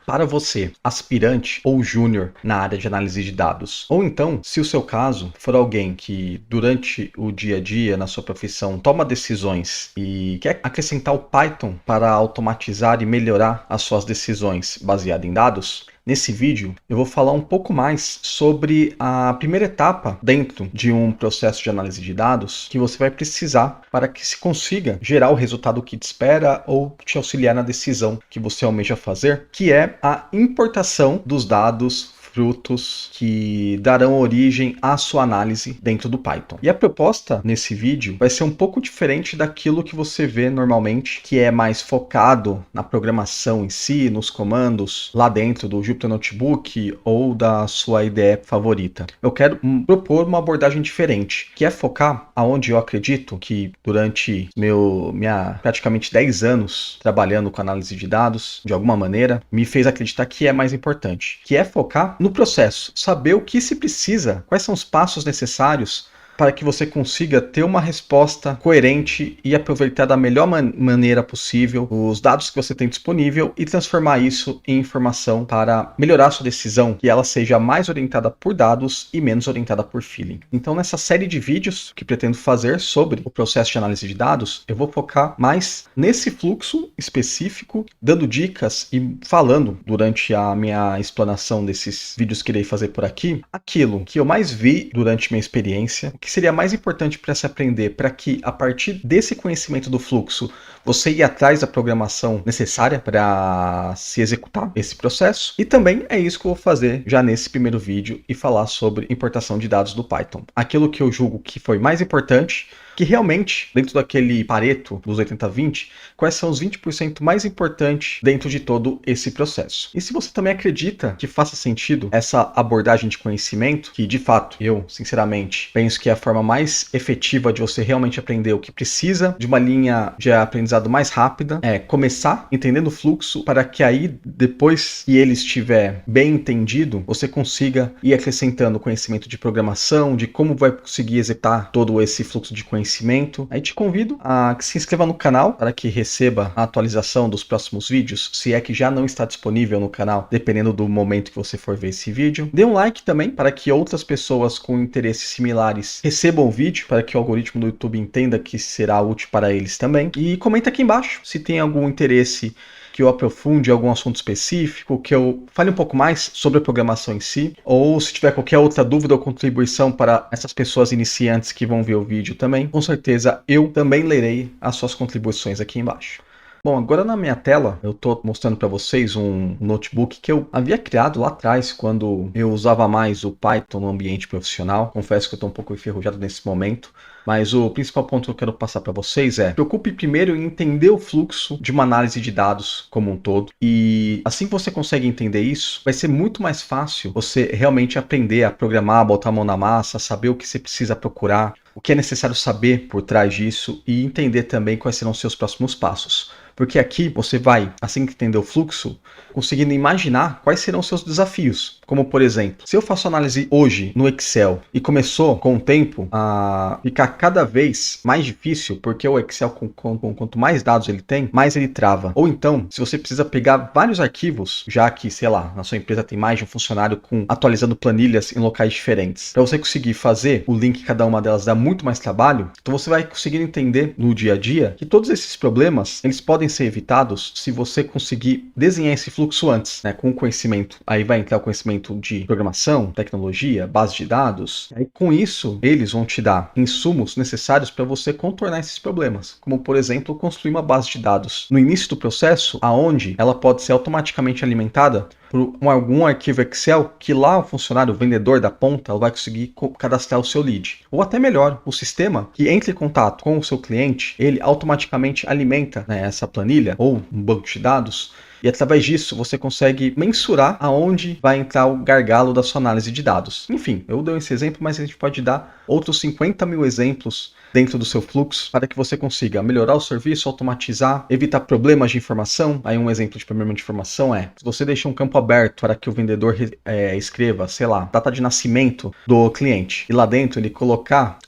Para você, aspirante ou júnior na área de análise de dados, ou então, se o seu caso for alguém que durante o dia a dia na sua profissão toma decisões e quer acrescentar o Python para automatizar e melhorar as suas decisões baseadas em dados, nesse vídeo eu vou falar um pouco mais sobre a primeira etapa dentro de um processo de análise de dados que você vai precisar para que se consiga gerar o resultado que te espera ou te auxiliar na decisão que você almeja fazer, que é a importação dos dados frutos que darão origem à sua análise dentro do Python. E a proposta nesse vídeo vai ser um pouco diferente daquilo que você vê normalmente, que é mais focado na programação em si, nos comandos lá dentro do Jupyter Notebook ou da sua IDE favorita. Eu quero propor uma abordagem diferente, que é focar aonde eu acredito que durante minha praticamente 10 anos trabalhando com análise de dados, de alguma maneira, me fez acreditar que é mais importante, que é focar no processo, saber o que se precisa, quais são os passos necessários para que você consiga ter uma resposta coerente e aproveitar da melhor maneira possível os dados que você tem disponível e transformar isso em informação para melhorar a sua decisão, que ela seja mais orientada por dados e menos orientada por feeling. Então, nessa série de vídeos que pretendo fazer sobre o processo de análise de dados, eu vou focar mais nesse fluxo específico, dando dicas e falando durante a minha explanação desses vídeos que irei fazer por aqui, aquilo que eu mais vi durante minha experiência, que seria mais importante para se aprender, para que a partir desse conhecimento do fluxo você ir atrás da programação necessária para se executar esse processo. E também é isso que eu vou fazer já nesse primeiro vídeo e falar sobre importação de dados do Python. Aquilo que eu julgo que foi mais importante, que realmente, dentro daquele Pareto dos 80-20, quais são os 20% mais importantes dentro de todo esse processo. E se você também acredita que faça sentido essa abordagem de conhecimento, que de fato eu, sinceramente, penso que é a forma mais efetiva de você realmente aprender o que precisa, de uma linha de aprendizado mais rápida, é começar entendendo o fluxo para que aí, depois que ele estiver bem entendido, você consiga ir acrescentando conhecimento de programação, de como vai conseguir executar todo esse fluxo de conhecimento. Aí te convido a que se inscreva no canal para que receba a atualização dos próximos vídeos, se é que já não está disponível no canal, dependendo do momento que você for ver esse vídeo. Dê um like também para que outras pessoas com interesses similares recebam o vídeo, para que o algoritmo do YouTube entenda que será útil para eles também. E comenta aqui embaixo se tem algum interesse que eu aprofunde algum assunto específico, que eu fale um pouco mais sobre a programação em si, ou se tiver qualquer outra dúvida ou contribuição para essas pessoas iniciantes que vão ver o vídeo também, com certeza eu também lerei as suas contribuições aqui embaixo. Bom, agora na minha tela eu estou mostrando para vocês um notebook que eu havia criado lá atrás quando eu usava mais o Python no ambiente profissional. Confesso que eu estou um pouco enferrujado nesse momento, mas o principal ponto que eu quero passar para vocês é: preocupe primeiro em entender o fluxo de uma análise de dados como um todo, e assim que você consegue entender isso, vai ser muito mais fácil você realmente aprender a programar, botar a mão na massa, saber o que você precisa procurar, o que é necessário saber por trás disso e entender também quais serão os seus próximos passos. Porque aqui você vai, assim que entender o fluxo, conseguindo imaginar quais serão os seus desafios. Como, por exemplo, se eu faço análise hoje no Excel e começou com o tempo a ficar cada vez mais difícil, porque o Excel, quanto mais dados ele tem, mais ele trava. Ou então, se você precisa pegar vários arquivos, já que, sei lá, na sua empresa tem mais de um funcionário atualizando planilhas em locais diferentes, para você conseguir fazer o link em cada uma delas dá muito mais trabalho, então você vai conseguir entender no dia a dia que todos esses problemas, eles podem ser evitados se você conseguir desenhar esse fluxo antes, né, com o conhecimento. Aí vai entrar o conhecimento de programação, tecnologia, base de dados. Aí com isso, eles vão te dar insumos necessários para você contornar esses problemas, como por exemplo, construir uma base de dados no início do processo, aonde ela pode ser automaticamente alimentada por algum arquivo Excel que lá o funcionário, o vendedor da ponta, vai conseguir cadastrar o seu lead. Ou até melhor, o sistema que entre em contato com o seu cliente, ele automaticamente alimenta, né, essa planilha ou um banco de dados, e através disso você consegue mensurar aonde vai entrar o gargalo da sua análise de dados. Enfim, eu dei esse exemplo, mas a gente pode dar outros 50 mil exemplos dentro do seu fluxo para que você consiga melhorar o serviço, automatizar, evitar problemas de informação. Aí um exemplo de problema de informação é, se você deixa um campo aberto para que o vendedor escreva, sei lá, data de nascimento do cliente, e lá dentro ele colocar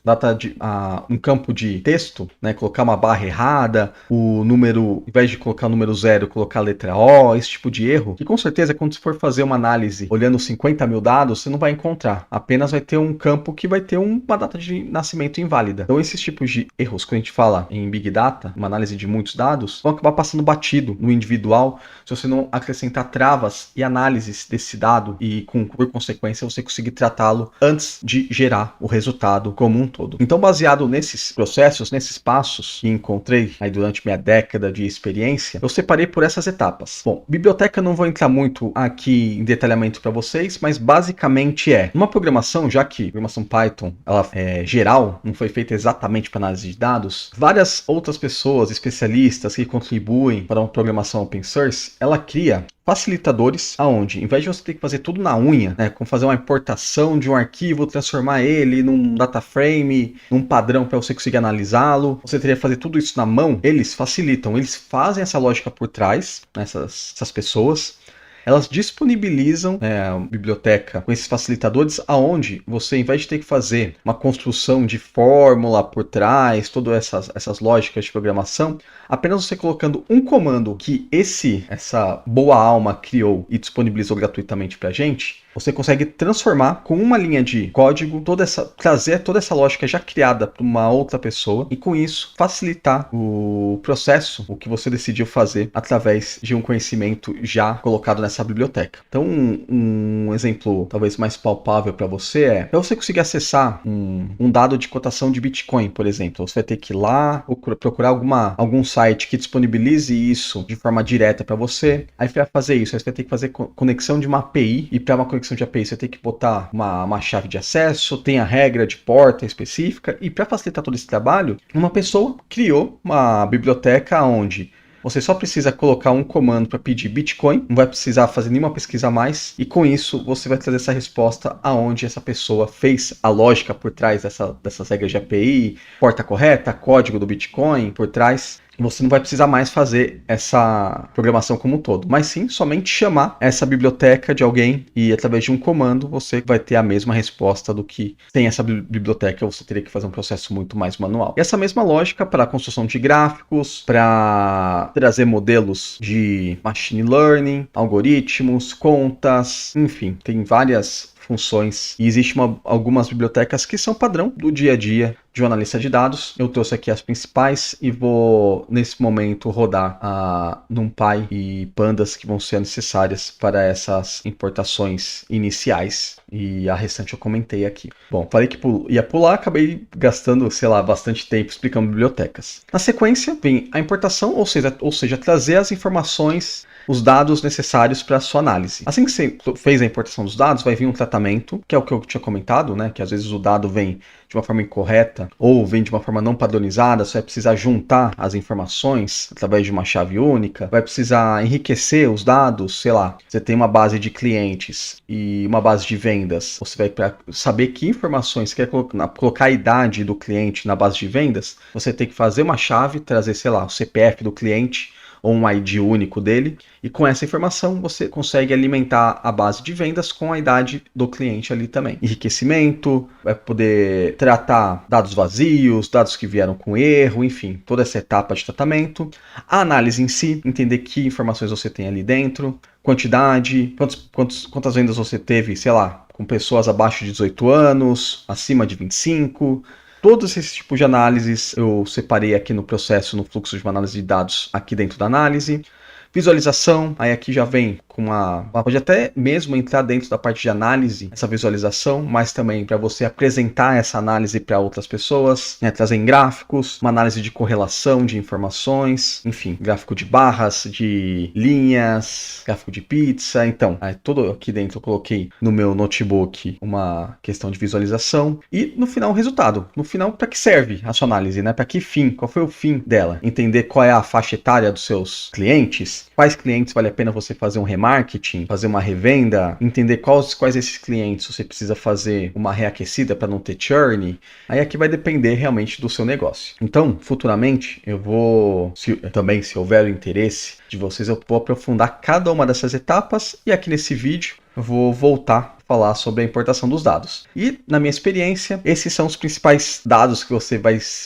um campo de texto, né, colocar uma barra errada, o número, ao invés de colocar o número 0, colocar a letra O, esse tipo de erro, que com certeza quando você for fazer uma análise olhando 50 mil dados, você não vai encontrar, apenas vai ter um campo que vai ter uma data de nascimento inválida. Então esses tipos de erros, quando a gente fala em Big Data, uma análise de muitos dados, vão acabar passando batido no individual, se você não acrescentar travas e análises desse dado e, por consequência, você conseguir tratá-lo antes de gerar o resultado como um todo. Então, baseado nesses processos, nesses passos que encontrei aí durante minha década de experiência, eu separei por essas etapas. Bom, biblioteca não vou entrar muito aqui em detalhamento para vocês, mas basicamente uma programação, já que a programação Python ela é geral, não foi feita exatamente para análise de dados, várias outras pessoas, especialistas que contribuem para uma programação open source, ela cria facilitadores, aonde, em vez de você ter que fazer tudo na unha, né, como fazer uma importação de um arquivo, transformar ele num data frame, num padrão para você conseguir analisá-lo, você teria que fazer tudo isso na mão. Eles facilitam, eles fazem essa lógica por trás, né, essas pessoas. Elas disponibilizam a biblioteca com esses facilitadores, aonde você, em vez de ter que fazer uma construção de fórmula por trás, todas essas lógicas de programação, apenas você colocando um comando que essa boa alma criou e disponibilizou gratuitamente para a gente, você consegue transformar com uma linha de código, trazer toda essa lógica já criada para uma outra pessoa e com isso facilitar o processo, o que você decidiu fazer através de um conhecimento já colocado nessa biblioteca. Então um exemplo talvez mais palpável para você para você conseguir acessar um dado de cotação de Bitcoin, por exemplo, você vai ter que ir lá procurar algum site que disponibilize isso de forma direta para você. Aí para fazer isso, você vai ter que fazer conexão de uma API, e para uma conexão de API você tem que botar uma chave de acesso, tem a regra de porta específica, e para facilitar todo esse trabalho, uma pessoa criou uma biblioteca onde você só precisa colocar um comando para pedir Bitcoin, não vai precisar fazer nenhuma pesquisa a mais, e com isso você vai trazer essa resposta aonde essa pessoa fez a lógica por trás dessas regras de API, porta correta, código do Bitcoin por trás. Você não vai precisar mais fazer essa programação como um todo, mas sim somente chamar essa biblioteca de alguém e através de um comando você vai ter a mesma resposta do que sem essa biblioteca você teria que fazer um processo muito mais manual. E essa mesma lógica para a construção de gráficos, para trazer modelos de machine learning, algoritmos, contas, enfim, tem várias funções e existem algumas bibliotecas que são padrão do dia a dia de um analista de dados. Eu trouxe aqui as principais e vou nesse momento rodar a NumPy e Pandas que vão ser necessárias para essas importações iniciais, e a restante eu comentei aqui. Bom, falei que ia pular, acabei gastando, sei lá, bastante tempo explicando bibliotecas. Na sequência vem a importação, ou seja, trazer as informações, os dados necessários para a sua análise. Assim que você fez a importação dos dados, vai vir um tratamento, que é o que eu tinha comentado, né? Que às vezes o dado vem de uma forma incorreta ou vem de uma forma não padronizada, você vai precisar juntar as informações através de uma chave única, vai precisar enriquecer os dados, sei lá, você tem uma base de clientes e uma base de vendas, você vai para saber que informações você quer colocar a idade do cliente na base de vendas, você tem que fazer uma chave, trazer, sei lá, o CPF do cliente ou um ID único dele, e com essa informação você consegue alimentar a base de vendas com a idade do cliente ali também. Enriquecimento, vai poder tratar dados vazios, dados que vieram com erro, enfim, toda essa etapa de tratamento. A análise em si, entender que informações você tem ali dentro, quantidade, quantas vendas você teve, sei lá, com pessoas abaixo de 18 anos, acima de 25. Todos esses tipos de análises eu separei aqui no processo, no fluxo de uma análise de dados aqui dentro da análise. Visualização, aí aqui já vem com pode até mesmo entrar dentro da parte de análise, essa visualização, mas também para você apresentar essa análise para outras pessoas, né, trazer em gráficos, uma análise de correlação de informações, enfim, gráfico de barras, de linhas, gráfico de pizza. Então, tudo aqui dentro eu coloquei no meu notebook uma questão de visualização e no final o resultado. No final, para que serve a sua análise, né? Para que fim? Qual foi o fim dela? Entender qual é a faixa etária dos seus clientes, clientes, quais clientes vale a pena você fazer um remarketing, fazer uma revenda, entender quais esses clientes você precisa fazer uma reaquecida para não ter churn. Aí aqui vai depender realmente do seu negócio. Então, futuramente, eu vou, se houver o interesse de vocês, eu vou aprofundar cada uma dessas etapas e aqui nesse vídeo eu vou voltar a falar sobre a importação dos dados. E, na minha experiência, esses são os principais dados que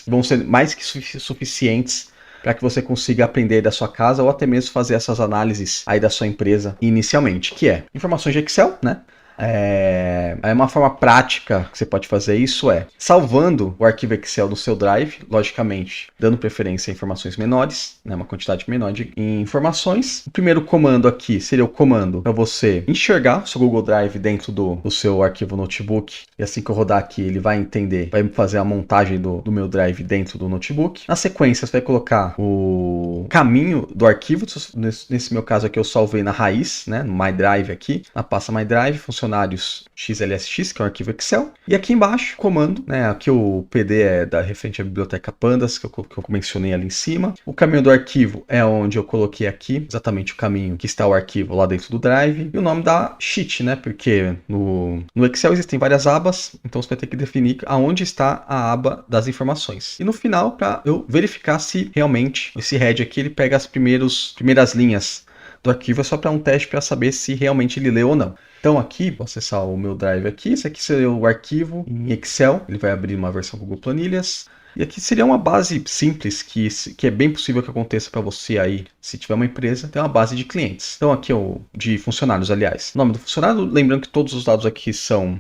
vão ser mais que suficientes para que você consiga aprender da sua casa ou até mesmo fazer essas análises aí da sua empresa inicialmente, que é informações de Excel, né? Uma forma prática que você pode fazer isso salvando o arquivo Excel do seu Drive, logicamente dando preferência a informações menores, né, uma quantidade menor de informações. O primeiro comando aqui seria o comando para você enxergar o seu Google Drive dentro do seu arquivo notebook, e assim que eu rodar aqui ele vai entender, vai fazer a montagem do meu Drive dentro do notebook. Na sequência você vai colocar o caminho do arquivo, nesse meu caso aqui eu salvei na raiz, né, no My Drive aqui, na pasta My Drive, funcionários XLSX, que é um arquivo Excel. E aqui embaixo, comando, né? Aqui o PD é referente à biblioteca Pandas, que eu mencionei ali em cima. O caminho do arquivo é onde eu coloquei aqui, exatamente o caminho que está o arquivo lá dentro do Drive. E o nome da sheet, né? Porque no Excel existem várias abas, então você vai ter que definir aonde está a aba das informações. E no final, para eu verificar se realmente esse head aqui ele pega as primeiras linhas do arquivo, é só para um teste para saber se realmente ele leu ou não. Então aqui, vou acessar o meu Drive aqui, esse aqui seria o arquivo em Excel, ele vai abrir uma versão Google Planilhas. E aqui seria uma base simples, que é bem possível que aconteça para você aí, se tiver uma empresa, tem uma base de clientes. Então aqui é de funcionários, aliás. O nome do funcionário, lembrando que todos os dados aqui são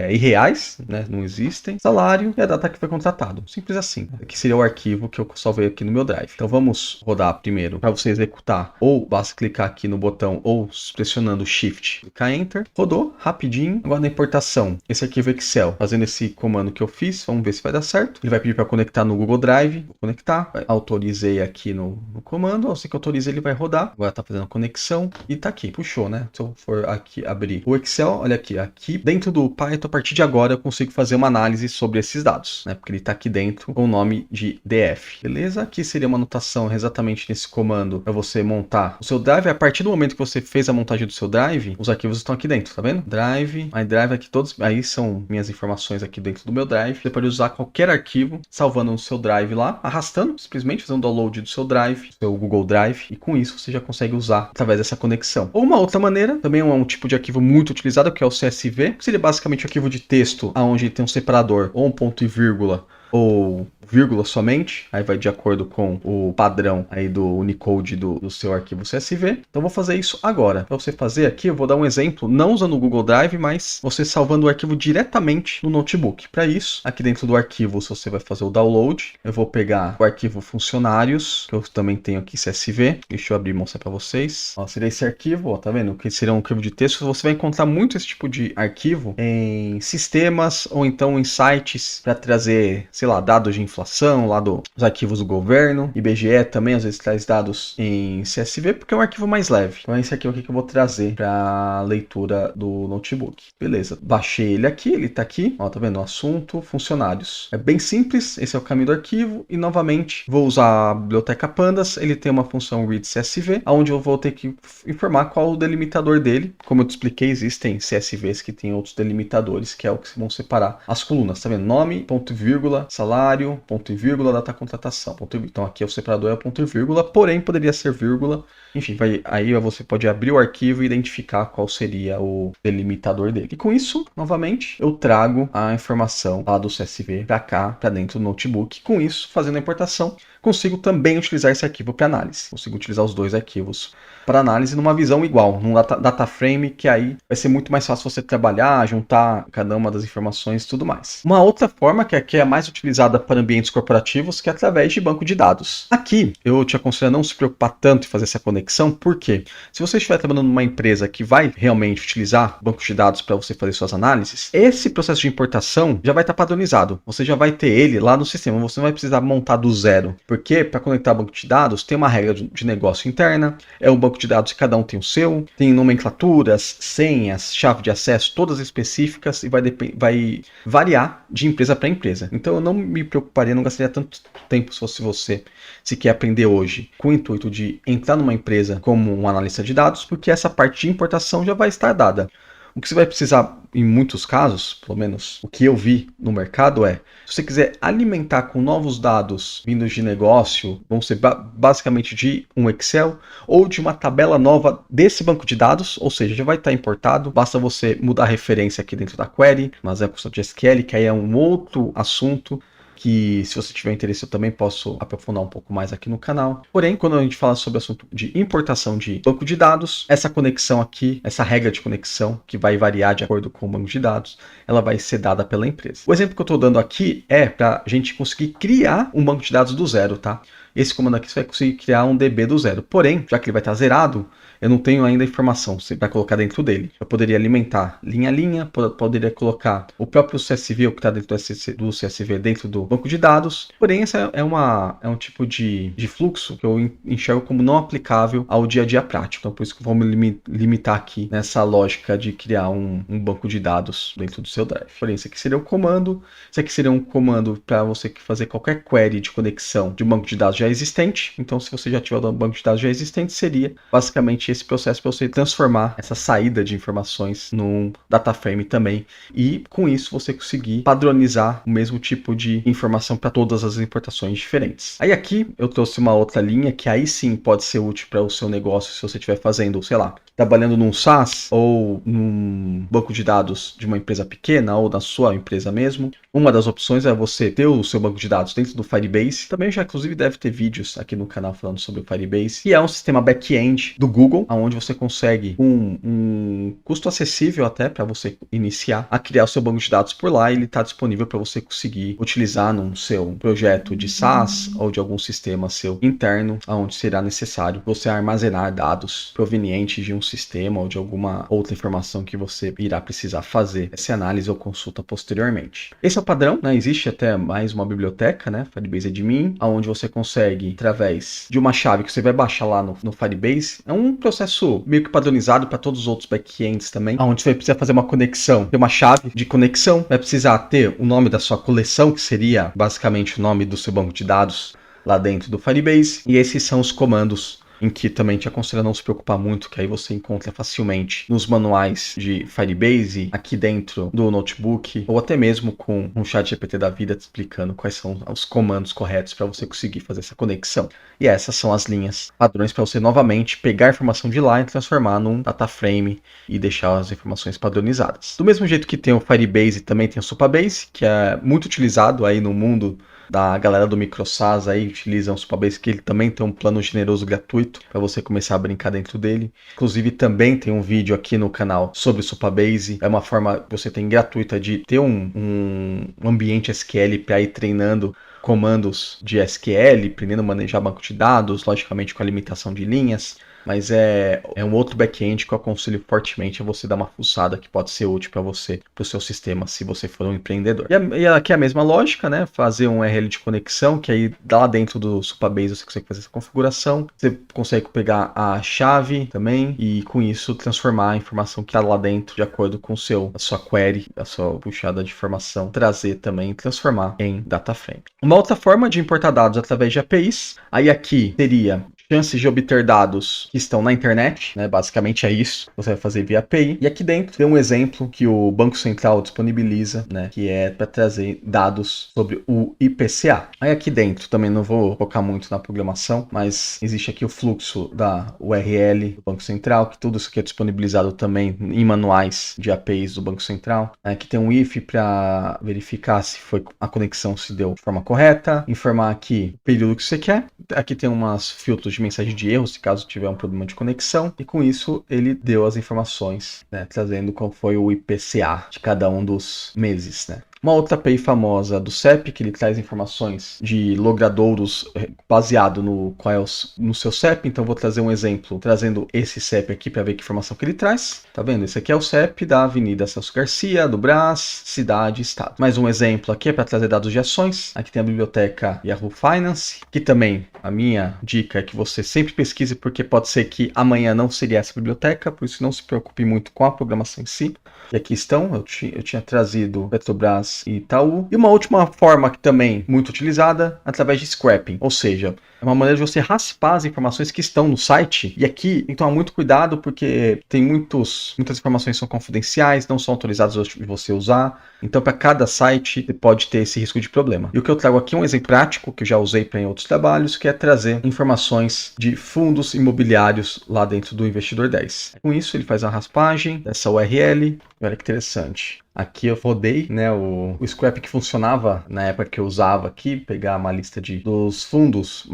irreais, né? Não existem. Salário e a data que foi contratado. Simples assim. Aqui seria o arquivo que eu salvei aqui no meu Drive. Então vamos rodar primeiro para você executar, ou basta clicar aqui no botão, ou pressionando Shift, clicar Enter. Rodou, rapidinho. Agora na importação, esse arquivo Excel, fazendo esse comando que eu fiz, vamos ver se vai dar certo. Ele vai pedir para conectar no Google Drive, vou conectar, autorizei aqui no comando, assim que eu autorizei ele vai rodar, agora tá fazendo a conexão e tá aqui, puxou, né? Se eu for aqui abrir o Excel, olha aqui dentro do Python, a partir de agora eu consigo fazer uma análise sobre esses dados, né? Porque ele tá aqui dentro com o nome de DF, beleza? Aqui seria uma anotação exatamente nesse comando para você montar o seu Drive. A partir do momento que você fez a montagem do seu Drive, os arquivos estão aqui dentro, tá vendo? Drive, My Drive aqui, todos aí são minhas informações aqui dentro do meu Drive. Você pode usar qualquer arquivo, salvando no seu Drive lá, arrastando, simplesmente fazendo download do seu Drive, seu Google Drive, e com isso você já consegue usar através dessa conexão. Ou uma outra maneira, também é um tipo de arquivo muito utilizado, que é o CSV, que seria basicamente um arquivo de texto, onde tem um separador, ou um ponto e vírgula, ou vírgula somente, aí vai de acordo com o padrão aí do Unicode do seu arquivo CSV. Então vou fazer isso agora. Para você fazer aqui, eu vou dar um exemplo, não usando o Google Drive, mas você salvando o arquivo diretamente no notebook. Para isso, aqui dentro do arquivo, você vai fazer o download. Eu vou pegar o arquivo funcionários, que eu também tenho aqui CSV. Deixa eu abrir e mostrar para vocês. Ó, seria esse arquivo, ó, tá vendo? Que seria um arquivo de texto. Você vai encontrar muito esse tipo de arquivo em sistemas ou então em sites para trazer, sei lá, dados de inflação lá dos arquivos do governo. IBGE também às vezes traz dados em CSV porque é um arquivo mais leve. Então esse aqui é o que eu vou trazer para leitura do notebook. Beleza, baixei ele aqui, ele tá aqui, ó, tá vendo? Assunto, funcionários. É bem simples, esse é o caminho do arquivo e novamente vou usar a biblioteca Pandas, ele tem uma função read CSV, onde eu vou ter que informar qual o delimitador dele. Como eu te expliquei, existem CSVs que tem outros delimitadores, que é o que vão separar as colunas, tá vendo? Nome, ponto e vírgula, salário, ponto e vírgula, data contratação. Então aqui o separador é ponto e vírgula, porém poderia ser vírgula. Enfim, aí você pode abrir o arquivo e identificar qual seria o delimitador dele. E com isso, novamente, eu trago a informação lá do CSV para cá, para dentro do notebook. Com isso, fazendo a importação, consigo também utilizar esse arquivo para análise. Consigo utilizar os dois arquivos para análise numa visão igual, num data frame, que aí vai ser muito mais fácil você trabalhar, juntar cada uma das informações e tudo mais. Uma outra forma, que aqui é mais utilizada para ambientes corporativos, que é através de banco de dados. Aqui, eu te aconselho a não se preocupar tanto em fazer essa conexão, porque se você estiver trabalhando numa empresa que vai realmente utilizar bancos de dados para você fazer suas análises, esse processo de importação já vai estar padronizado. Você já vai ter ele lá no sistema, você não vai precisar montar do zero. Porque para conectar banco de dados tem uma regra de negócio interna, é um banco de dados que cada um tem o seu, tem nomenclaturas, senhas, chave de acesso, todas específicas e vai variar de empresa para empresa. Então eu não me preocuparia, não gastaria tanto tempo se fosse você, se quer aprender hoje com o intuito de entrar numa empresa como um analista de dados, porque essa parte de importação já vai estar dada. O que você vai precisar, em muitos casos, pelo menos o que eu vi no mercado é, se você quiser alimentar com novos dados vindos de negócio, vão ser basicamente de um Excel ou de uma tabela nova desse banco de dados, ou seja, já vai estar importado, basta você mudar a referência aqui dentro da query, mas é questão de SQL, que aí é um outro assunto, que se você tiver interesse eu também posso aprofundar um pouco mais aqui no canal. Porém, quando a gente fala sobre o assunto de importação de banco de dados, essa conexão aqui, essa regra de conexão, que vai variar de acordo com o banco de dados, ela vai ser dada pela empresa. O exemplo que eu estou dando aqui é para a gente conseguir criar um banco de dados do zero, tá? Esse comando aqui você vai conseguir criar um DB do zero. Porém, já que ele vai estar zerado, eu não tenho ainda a informação você vai colocar dentro dele. Eu poderia alimentar linha a linha, poderia colocar o próprio CSV, o que está dentro do CSV, dentro do banco de dados. Porém, essa é um tipo de fluxo que eu enxergo como não aplicável ao dia a dia prático. Então, por isso que eu vou me limitar aqui nessa lógica de criar um banco de dados dentro do seu Drive. Porém, esse aqui seria o comando. Esse aqui seria um comando para você fazer qualquer query de conexão de um banco de dados já existente. Então, se você já tiver um banco de dados já existente, seria basicamente esse processo para você transformar essa saída de informações num data frame também. E com isso você conseguir padronizar o mesmo tipo de informação para todas as importações diferentes. Aí aqui eu trouxe uma outra linha que aí sim pode ser útil para o seu negócio se você estiver fazendo, sei lá, trabalhando num SaaS ou num banco de dados de uma empresa pequena ou da sua empresa mesmo. Uma das opções é você ter o seu banco de dados dentro do Firebase. Também já inclusive deve ter vídeos aqui no canal falando sobre o Firebase, que é um sistema back-end do Google, onde você consegue um custo acessível até para você iniciar a criar o seu banco de dados por lá, e ele está disponível para você conseguir utilizar num seu projeto de SaaS ou de algum sistema seu interno, onde será necessário você armazenar dados provenientes de um sistema ou de alguma outra informação que você irá precisar fazer essa análise ou consulta posteriormente. Esse é o padrão, né? Existe até mais uma biblioteca, né? Firebase Admin, onde você consegue, através de uma chave que você vai baixar lá no Firebase, é um processo meio que padronizado para todos os outros backends também, onde você vai precisar fazer uma conexão, ter uma chave de conexão, vai precisar ter o nome da sua coleção, que seria basicamente o nome do seu banco de dados lá dentro do Firebase, e esses são os comandos em que também te aconselho a não se preocupar muito, que aí você encontra facilmente nos manuais de Firebase, aqui dentro do notebook, ou até mesmo com um chat GPT da vida te explicando quais são os comandos corretos para você conseguir fazer essa conexão. E essas são as linhas padrões para você novamente pegar a informação de lá e transformar num data frame e deixar as informações padronizadas. Do mesmo jeito que tem o Firebase, também tem o Supabase, que é muito utilizado aí no mundo da galera do MicroSAS, aí utilizam o Supabase, que ele também tem um plano generoso gratuito para você começar a brincar dentro dele. Inclusive também tem um vídeo aqui no canal sobre o Supabase. É uma forma que você tem gratuita de ter um ambiente SQL para ir treinando comandos de SQL, aprendendo a manejar banco de dados, logicamente com a limitação de linhas. Mas é um outro back-end que eu aconselho fortemente a você dar uma fuçada, que pode ser útil para você, para o seu sistema, se você for um empreendedor. E aqui é a mesma lógica, né? Fazer um URL de conexão, que aí lá dentro do Supabase você consegue fazer essa configuração. Você consegue pegar a chave também e com isso transformar a informação que está lá dentro de acordo com a sua query, a sua puxada de informação, trazer também e transformar em data frame. Uma outra forma de importar dados através de APIs, aí aqui seria chances de obter dados que estão na internet, né? Basicamente é isso, você vai fazer via API. E aqui dentro tem um exemplo que o Banco Central disponibiliza, né? Que é para trazer dados sobre o IPCA. Aí aqui dentro também não vou focar muito na programação, mas existe aqui o fluxo da URL do Banco Central, que tudo isso aqui é disponibilizado também em manuais de APIs do Banco Central. Aqui tem um if para verificar se a conexão se deu de forma correta, informar aqui o período que você quer. Aqui tem umas filtros de mensagem de erro, se caso tiver um problema de conexão, e com isso ele deu as informações, né, trazendo qual foi o IPCA de cada um dos meses, né. Uma outra API famosa do CEP, que ele traz informações de logradouros baseado no seu CEP. Então vou trazer um exemplo, trazendo esse CEP aqui para ver que informação que ele traz. Tá vendo? Esse aqui é o CEP da Avenida Celso Garcia, do Brás, cidade, estado. Mais um exemplo aqui é para trazer dados de ações. Aqui tem a biblioteca Yahoo Finance, que também a minha dica é que você sempre pesquise, porque pode ser que amanhã não seria essa biblioteca, por isso não se preocupe muito com a programação em si. E aqui estão, eu tinha trazido Petrobras e Itaú. E uma última forma que também muito utilizada, através de scrapping, ou seja, é uma maneira de você raspar as informações que estão no site. E aqui tem que tomar muito cuidado, porque tem muitas informações que são confidenciais, não são autorizadas de você usar. Então, para cada site, você pode ter esse risco de problema. E o que eu trago aqui é um exemplo prático, que eu já usei para em outros trabalhos, que é trazer informações de fundos imobiliários lá dentro do Investidor 10. Com isso, ele faz a raspagem dessa URL. Olha que interessante. Aqui eu rodei, né, o scrap que funcionava na época que eu usava aqui, pegar uma lista dos fundos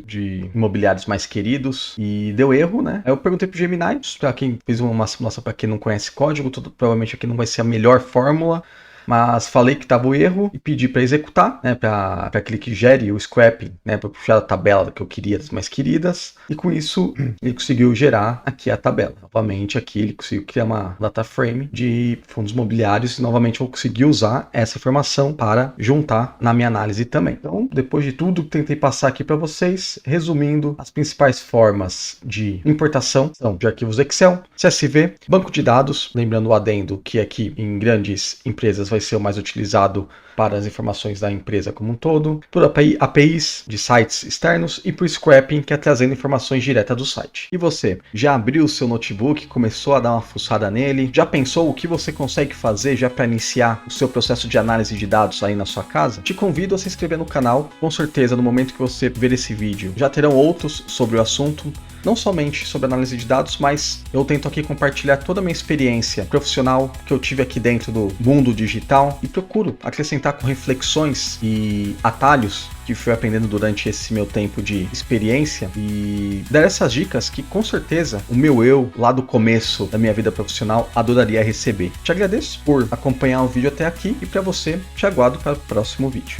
de imobiliários mais queridos, e deu erro, né? Aí eu perguntei pro Gemini, para quem fez uma simulação, para quem não conhece código, provavelmente aqui não vai ser a melhor fórmula, mas falei que estava o erro e pedi para executar, né, para aquele que gere o scrapping, né, para puxar a tabela que eu queria das mais queridas, e com isso ele conseguiu gerar aqui a tabela. Novamente aqui ele conseguiu criar uma data frame de fundos imobiliários e novamente eu consegui usar essa informação para juntar na minha análise também. Então, depois de tudo que tentei passar aqui para vocês, resumindo, as principais formas de importação são de arquivos Excel, CSV, banco de dados, lembrando o adendo que aqui em grandes empresas vai ser o mais utilizado para as informações da empresa como um todo, por APIs de sites externos e por scrapping, que é trazendo informações diretas do site. E você, já abriu o seu notebook, começou a dar uma fuçada nele? Já pensou o que você consegue fazer já para iniciar o seu processo de análise de dados aí na sua casa? Te convido a se inscrever no canal, com certeza no momento que você ver esse vídeo já terão outros sobre o assunto, não somente sobre análise de dados, mas eu tento aqui compartilhar toda a minha experiência profissional que eu tive aqui dentro do mundo digital e procuro acrescentar com reflexões e atalhos que fui aprendendo durante esse meu tempo de experiência e dar essas dicas que com certeza o meu eu lá do começo da minha vida profissional adoraria receber. Te agradeço por acompanhar o vídeo até aqui e para você te aguardo para o próximo vídeo.